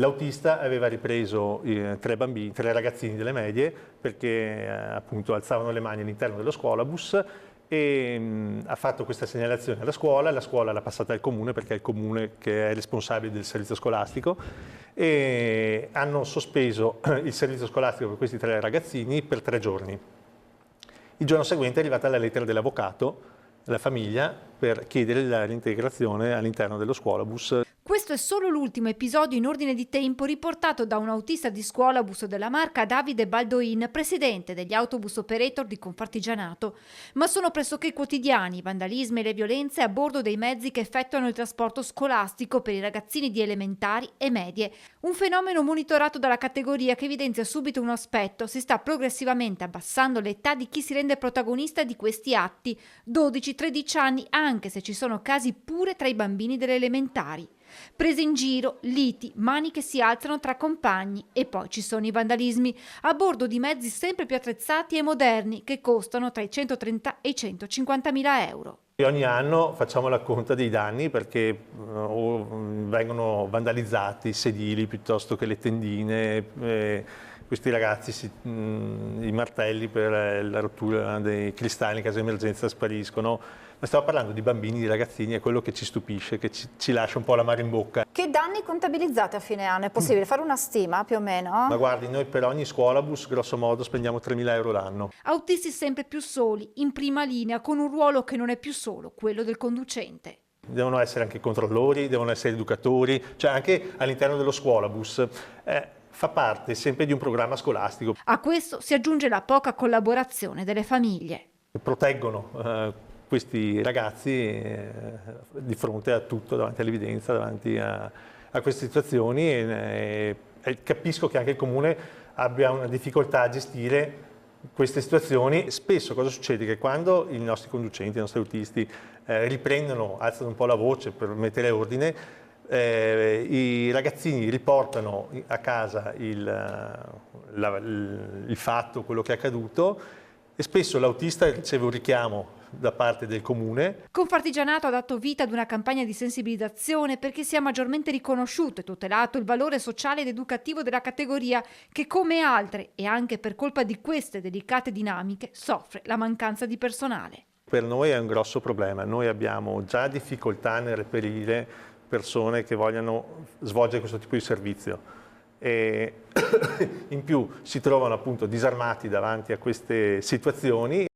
L'autista aveva ripreso tre ragazzini delle medie perché appunto alzavano le mani all'interno dello scuolabus e ha fatto questa segnalazione alla scuola, la scuola l'ha passata al comune perché è il comune che è responsabile del servizio scolastico e hanno sospeso il servizio scolastico per questi tre ragazzini per 3 giorni. Il giorno seguente è arrivata la lettera dell'avvocato alla famiglia per chiedere la reintegrazione all'interno dello scuolabus. Questo è solo l'ultimo episodio in ordine di tempo riportato da un autista di scuolabus della marca Davide Baldoin, presidente degli autobus operator di Confartigianato. Ma sono pressoché quotidiani i vandalismi e le violenze a bordo dei mezzi che effettuano il trasporto scolastico per i ragazzini di elementari e medie. Un fenomeno monitorato dalla categoria che evidenzia subito un aspetto: si sta progressivamente abbassando l'età di chi si rende protagonista di questi atti, 12-13 anni, anche se ci sono casi pure tra i bambini delle elementari. Prese in giro, liti, mani che si alzano tra compagni e poi ci sono i vandalismi a bordo di mezzi sempre più attrezzati e moderni che costano tra i 130 e i 150 mila euro. E ogni anno facciamo la conta dei danni perché vengono vandalizzati i sedili piuttosto che le tendine, questi ragazzi, i martelli per la rottura dei cristalli in caso di emergenza spariscono. Ma stiamo parlando di bambini, di ragazzini, è quello che ci stupisce, che ci lascia un po' l'amaro in bocca. Che danni contabilizzate a fine anno? È possibile fare una stima più o meno? Ma guardi, noi per ogni scuolabus grosso modo spendiamo 3.000 euro l'anno. Autisti sempre più soli, in prima linea, con un ruolo che non è più solo quello del conducente. Devono essere anche controllori, devono essere educatori, cioè anche all'interno dello scuolabus. Fa parte sempre di un programma scolastico. A questo si aggiunge la poca collaborazione delle famiglie. Proteggono questi ragazzi di fronte a tutto, davanti all'evidenza, davanti a queste situazioni e capisco che anche il Comune abbia una difficoltà a gestire queste situazioni. Spesso cosa succede? Che quando i nostri conducenti, i nostri autisti riprendono, alzano un po' la voce per mettere ordine, i ragazzini riportano a casa il fatto, quello che è accaduto, e spesso l'autista riceve un richiamo da parte del comune. Confartigianato ha dato vita ad una campagna di sensibilizzazione perché sia maggiormente riconosciuto e tutelato il valore sociale ed educativo della categoria che, come altre, e anche per colpa di queste delicate dinamiche, soffre la mancanza di personale. Per noi è un grosso problema, noi abbiamo già difficoltà nel reperire persone che vogliano svolgere questo tipo di servizio. E in più si trovano appunto disarmati davanti a queste situazioni